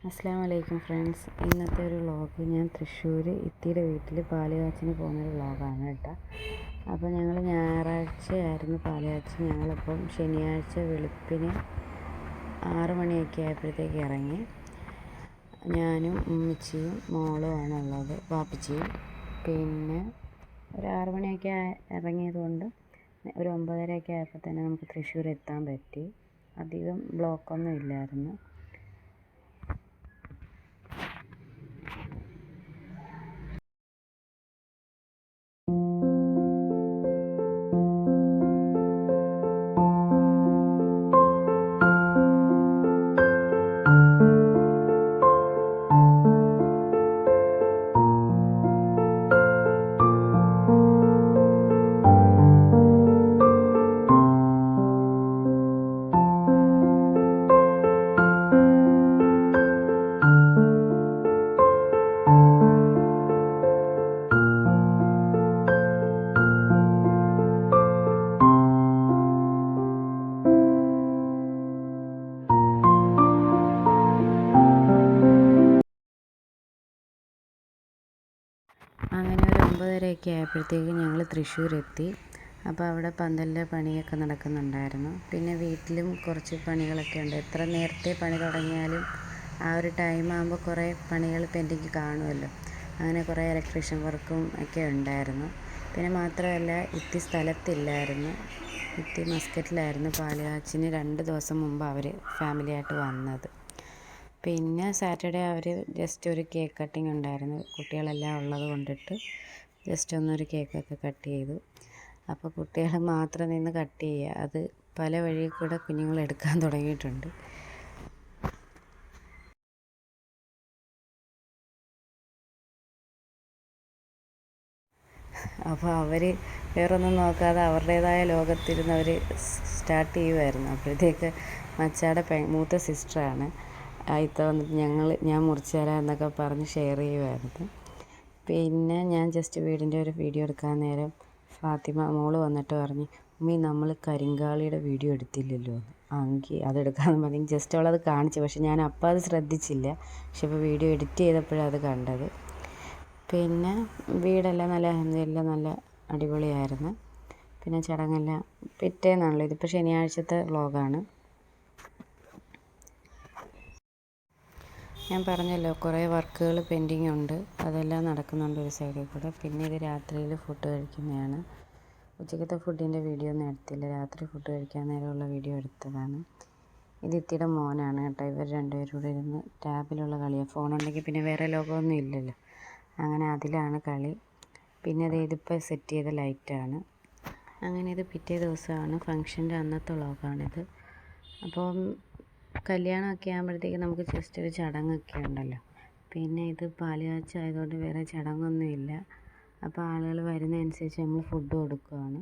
അസ്സലാമു അലൈക്കും ഫ്രണ്ട്സ്. ഇന്നത്തെ ഒരു വ്ളോഗ് ഞാൻ തൃശ്ശൂർ ഇത്തിയുടെ വീട്ടിൽ പാല് കാച്ചിന് പോകുന്നൊരു വ്ളോഗാണ് കേട്ടോ. അപ്പോൾ ഞങ്ങൾ ഞായറാഴ്ചയായിരുന്നു പാല് കാച്ചി. ഞങ്ങളിപ്പം ശനിയാഴ്ച വെളുപ്പിന് 6 മണിയൊക്കെ ആയപ്പോഴത്തേക്ക് ഇറങ്ങി. ഞാനും ഉമ്മച്ചിയും മോളുമാണ് ഉള്ളത്, പാപ്പിച്ചിയും. പിന്നെ ഒരു 6 മണിയൊക്കെ ഇറങ്ങിയത് കൊണ്ട് ഒരു 9:30 ആയപ്പോൾ തന്നെ നമുക്ക് തൃശ്ശൂർ എത്താൻ പറ്റി. അധികം ബ്ലോക്കൊന്നും ഇല്ലായിരുന്നു. അങ്ങനെ ഒരു 9:30 ആയപ്പോഴത്തേക്ക് ഞങ്ങൾ തൃശ്ശൂർ എത്തി. അപ്പോൾ അവിടെ പന്തലിൻ്റെ പണിയൊക്കെ നടക്കുന്നുണ്ടായിരുന്നു. പിന്നെ വീട്ടിലും കുറച്ച് പണികളൊക്കെ ഉണ്ട്. എത്ര നേരത്തെ പണി തുടങ്ങിയാലും ആ ഒരു ടൈം ആകുമ്പോൾ കുറേ പണികൾ പെൻഡിങ് കാണുമല്ലോ. അങ്ങനെ കുറേ ഇലക്ട്രീഷ്യൻ വർക്കും ഒക്കെ ഉണ്ടായിരുന്നു. പിന്നെ മാത്രമല്ല, ഇത്തി സ്ഥലത്തില്ലായിരുന്നു. ഇത്തി മസ്കറ്റിലായിരുന്നു പാല് കാച്ചിന് 2 ദിവസം മുമ്പ് അവർ ഫാമിലിയായിട്ട് വന്നത്. പിന്നെ സാറ്റർഡേ അവർ ജസ്റ്റ് ഒരു കേക്ക് കട്ടിങ് ഉണ്ടായിരുന്നു. കുട്ടികളെല്ലാം ഉള്ളത് കൊണ്ടിട്ട് ജസ്റ്റ് ഒന്നൊരു കേക്കൊക്കെ കട്ട് ചെയ്തു. അപ്പോൾ കുട്ടികൾ മാത്രം നിന്ന് കട്ട് ചെയ്യുക, അത് പല വഴിയിൽ കൂടെ കുഞ്ഞുങ്ങൾ എടുക്കാൻ തുടങ്ങിയിട്ടുണ്ട്. അപ്പോൾ അവർ വേറൊന്നും നോക്കാതെ അവരുടേതായ ലോകത്തിരുന്ന് അവർ സ്റ്റാർട്ട് ചെയ്യുമായിരുന്നു. അപ്പോഴത്തേക്ക് മച്ചാടെ മൂത്ത സിസ്റ്ററാണ് ആയിത്ത വന്നിട്ട് ഞാൻ മുറിച്ച് തരാം എന്നൊക്കെ പറഞ്ഞ് ഷെയർ ചെയ്യുമായിരുന്നു. പിന്നെ ഞാൻ ജസ്റ്റ് വീടിൻ്റെ ഒരു വീഡിയോ എടുക്കാൻ നേരം ഫാത്തിമ മോള് വന്നിട്ട് പറഞ്ഞ്, ഉമ്മി നമ്മൾ കരിങ്കാളിയുടെ വീഡിയോ എടുത്തില്ലല്ലോ. എങ്കിൽ അതെടുക്കാമെന്ന് പറഞ്ഞ് ജസ്റ്റ് അവളത് കാണിച്ചു. പക്ഷെ ഞാൻ അപ്പം അത് ശ്രദ്ധിച്ചില്ല. പക്ഷെ ഇപ്പോൾ വീഡിയോ എഡിറ്റ് ചെയ്തപ്പോഴാണ് അത് കണ്ടത്. പിന്നെ വീടെല്ലാം നല്ല അടിപൊളിയായിരുന്നു. പിന്നെ ചടങ്ങെല്ലാം പിറ്റേന്നാണല്ലോ, ഇതിപ്പോൾ ശനിയാഴ്ചത്തെ വ്ളോഗാണ്. ഞാൻ പറഞ്ഞല്ലോ കുറേ വർക്കുകൾ പെൻഡിങ് ഉണ്ട്, അതെല്ലാം നടക്കുന്നുണ്ട് ഒരു സൈഡിൽ കൂടെ. പിന്നെ ഇത് രാത്രിയിൽ ഫുഡ് കഴിക്കുന്നതാണ്. ഉച്ചക്കത്തെ ഫുഡിൻ്റെ വീഡിയോ ഒന്നും എടുത്തില്ല, രാത്രി ഫുഡ് കഴിക്കാൻ നേരമുള്ള വീഡിയോ എടുത്തതാണ്. ഇത് ഇത്തിയുടെ മോനാണ് കേട്ടോ. ഇവർ രണ്ടുപേരും കൂടെ ഇരുന്ന് ടാബിലുള്ള കളിയാണ്. ഫോണുണ്ടെങ്കിൽ പിന്നെ വേറെ ലോകമൊന്നും ഇല്ലല്ലോ, അങ്ങനെ അതിലാണ് കളി. പിന്നെ ഇതിപ്പോൾ സെറ്റ് ചെയ്ത ലൈറ്റാണ്. അങ്ങനെ ഇത് പിറ്റേ ദിവസമാണ്, ഫംഗ്ഷൻ്റെ അന്നത്തെ വ്ളോഗാണിത്. അപ്പം കല്യാണമൊക്കെ ആകുമ്പോഴത്തേക്ക് നമുക്ക് ജസ്റ്റ് ഒരു ചടങ്ങൊക്കെ ഉണ്ടല്ലോ. പിന്നെ ഇത് പാല് കാച്ചായതുകൊണ്ട് വേറെ ചടങ്ങൊന്നുമില്ല. അപ്പോൾ ആളുകൾ വരുന്നതനുസരിച്ച് നമ്മൾ ഫുഡ് കൊടുക്കുകയാണ്.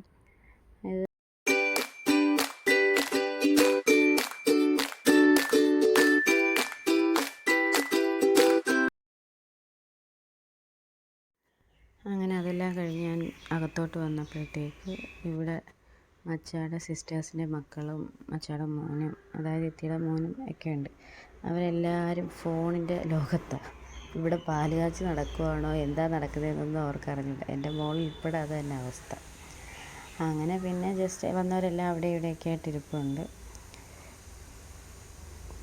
അങ്ങനെ അതെല്ലാം കഴിഞ്ഞ് ഞാൻ അകത്തോട്ട് വന്നപ്പോഴത്തേക്ക് ഇവിടെ മച്ചാടെ സിസ്റ്റേഴ്സിൻ്റെ മക്കളും മച്ചാടെ മോനും, അതായത് ഇത്തിയുടെ മോനും ഒക്കെ ഉണ്ട്. അവരെല്ലാവരും ഫോണിൻ്റെ ലോകത്താണ്. ഇവിടെ പാല് കാച്ചി നടക്കുവാണോ എന്താ നടക്കുന്നതെന്നൊന്നും അവർക്കറിഞ്ഞില്ല. എൻ്റെ മോൾ ഉൾപ്പെടെ അത് തന്നെ അവസ്ഥ. അങ്ങനെ പിന്നെ ജസ്റ്റ് വന്നവരെല്ലാം അവിടെ ഇവിടെയൊക്കെ ആയിട്ടിരിപ്പുണ്ട്.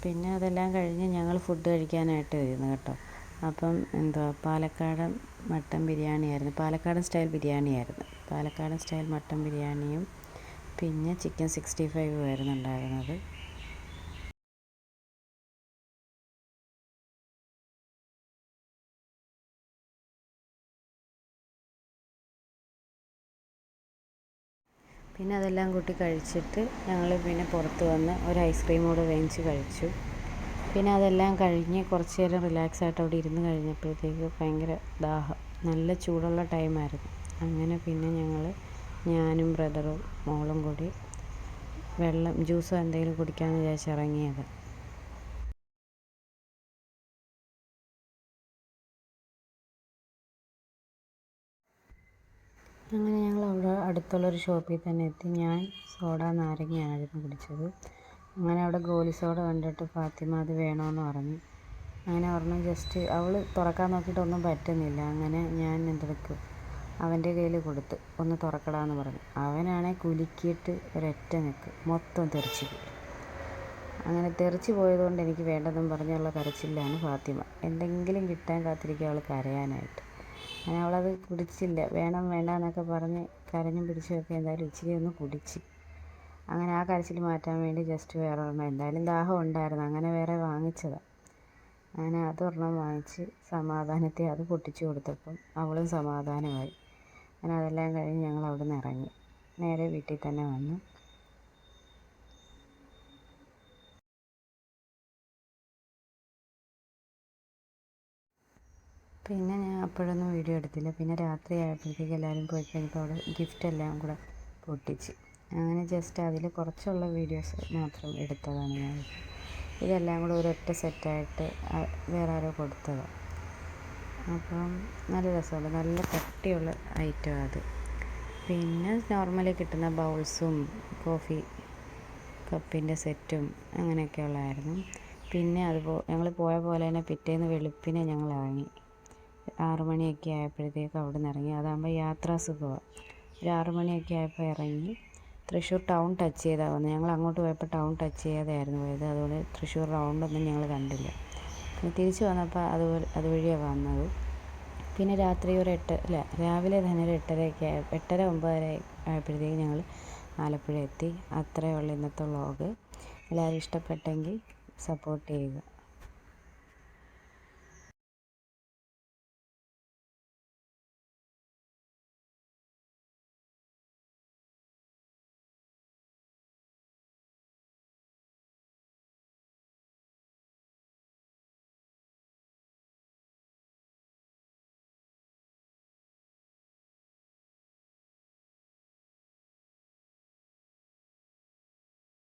പിന്നെ അതെല്ലാം കഴിഞ്ഞ് ഞങ്ങൾ ഫുഡ് കഴിക്കാനായിട്ട് വരുന്നു കേട്ടോ. അപ്പം പാലക്കാടൻ മട്ടൻ ബിരിയാണിയായിരുന്നു. പാലക്കാടൻ സ്റ്റൈൽ ബിരിയാണിയായിരുന്നു. പാലക്കാടൻ സ്റ്റൈൽ മട്ടൻ ബിരിയാണിയും പിന്നെ ചിക്കൻ 65 ആയിരുന്നു ഉണ്ടായിരുന്നത്. പിന്നെ അതെല്ലാം കൂട്ടി കഴിച്ചിട്ട് ഞങ്ങൾ പിന്നെ പുറത്ത് വന്ന് ഒരു ഐസ്ക്രീം കൂടെ വേവിച്ച് കഴിച്ചു. പിന്നെ അതെല്ലാം കഴിഞ്ഞ് കുറച്ച് നേരം റിലാക്സ് ആയിട്ട് അവിടെ ഇരുന്ന് കഴിഞ്ഞപ്പോഴത്തേക്ക് ഭയങ്കര ദാഹം, നല്ല ചൂടുള്ള ടൈമായിരുന്നു. അങ്ങനെ പിന്നെ ഞാനും ബ്രദറും മോളും കൂടി വെള്ളം ജ്യൂസോ എന്തെങ്കിലും കുടിക്കാമെന്ന് വിചാരിച്ച് ഇറങ്ങിയത്. അങ്ങനെ ഞങ്ങൾ അവിടെ അടുത്തുള്ളൊരു ഷോപ്പിൽ തന്നെ എത്തി. ഞാൻ സോഡ നാരങ്ങയായിരുന്നു കുടിച്ചത്. അങ്ങനെ അവിടെ ഗോലി സോഡ കണ്ടിട്ട് ഫാത്തിമ അത് വേണമെന്ന് പറഞ്ഞു. അങ്ങനെ ഒരെണ്ണം ജസ്റ്റ് അവൾ തുറക്കാൻ നോക്കിയിട്ടൊന്നും പറ്റുന്നില്ല. അങ്ങനെ ഞാൻ എന്തെടുക്കും, അവൻ്റെ കയ്യിൽ കൊടുത്ത് ഒന്ന് തുറക്കടാന്ന് പറഞ്ഞു. അവനാണെ കുലുക്കിയിട്ട് ഒരൊറ്റ നിൽക്ക് മൊത്തം തെറിച്ച് പോയി. അങ്ങനെ തെറിച്ച് പോയതുകൊണ്ട് എനിക്ക് വേണ്ടെന്നും പറഞ്ഞുള്ള കരച്ചിലാണ് ഫാത്തിമ. എന്തെങ്കിലും കിട്ടാൻ കാത്തിരിക്കുക അവൾ കരയാനായിട്ട്. അങ്ങനെ അവളത് കുടിച്ചില്ല. വേണം വേണ്ട എന്നൊക്കെ പറഞ്ഞ് കരഞ്ഞും പിടിച്ചുമൊക്കെ എന്തായാലും ഇച്ചിരി ഒന്ന് കുടിച്ച്. അങ്ങനെ ആ കരച്ചിൽ മാറ്റാൻ വേണ്ടി ജസ്റ്റ് വേറെ ഒരെണ്ണം, എന്തായാലും ദാഹം ഉണ്ടായിരുന്നു, അങ്ങനെ വേറെ വാങ്ങിച്ചതാണ്. അങ്ങനെ അതൊരെണ്ണം വാങ്ങിച്ച് സമാധാനത്തെ അത് പൊട്ടിച്ചു കൊടുത്തപ്പം അവളും സമാധാനമായി. അങ്ങനെ അതെല്ലാം കഴിഞ്ഞ് ഞങ്ങൾ അവിടെ നിന്ന് ഇറങ്ങി നേരെ വീട്ടിൽ തന്നെ വന്നു. പിന്നെ ഞാൻ അപ്പോഴൊന്നും വീഡിയോ എടുത്തില്ല. പിന്നെ രാത്രി ആയപ്പോഴത്തേക്ക് എല്ലാവരും പോയി കഴിഞ്ഞപ്പോൾ അവിടെ ഗിഫ്റ്റ് എല്ലാം കൂടെ പൊട്ടിച്ച്. അങ്ങനെ ജസ്റ്റ് അതിൽ കുറച്ചുള്ള വീഡിയോസ് മാത്രം എടുത്തതാണ് ഞാൻ. ഇതെല്ലാം കൂടെ ഒരൊറ്റ സെറ്റായിട്ട് വേറെ ആരോ കൊടുത്തതാണ്. അപ്പം നല്ല രസമുണ്ട്, നല്ല കട്ടിയുള്ള ഐറ്റമാണ് അത്. പിന്നെ നോർമലി കിട്ടുന്ന ബൗൾസും കോഫി കപ്പിൻ്റെ സെറ്റും അങ്ങനെയൊക്കെ ഉള്ളതായിരുന്നു. പിന്നെ ഞങ്ങൾ പോയ പോലെ തന്നെ പിറ്റേന്ന് വെളുപ്പിനെ ഞങ്ങൾ ഇറങ്ങി. 6 മണിയൊക്കെ ആയപ്പോഴത്തേക്ക് അവിടെ നിന്ന് ഇറങ്ങി. അതാകുമ്പോൾ യാത്രാസുഖമാണ്. ഒരു 6 മണിയൊക്കെ ആയപ്പോൾ ഇറങ്ങി. തൃശ്ശൂർ ടൗൺ ടച്ച് ചെയ്താണ് വന്നത്. ഞങ്ങൾ അങ്ങോട്ട് പോയപ്പോൾ ടൗൺ ടച്ച് ചെയ്യാതെയായിരുന്നു പോയത്. അതുകൊണ്ട് തൃശ്ശൂർ റൗണ്ടൊന്നും ഞങ്ങൾ കണ്ടില്ല. പിന്നെ തിരിച്ച് വന്നപ്പോൾ അതുവഴിയാണ് വന്നത്. പിന്നെ രാത്രി രാവിലെ തന്നെ ഒരു 8:30 9 ആയപ്പോഴത്തേക്ക് ഞങ്ങൾ ആലപ്പുഴ എത്തി. അത്രയേ ഉള്ളൂ ഇന്നത്തെ വ്ളോഗ്. എല്ലാവരും ഇഷ്ടപ്പെട്ടെങ്കിൽ സപ്പോർട്ട് ചെയ്യുക.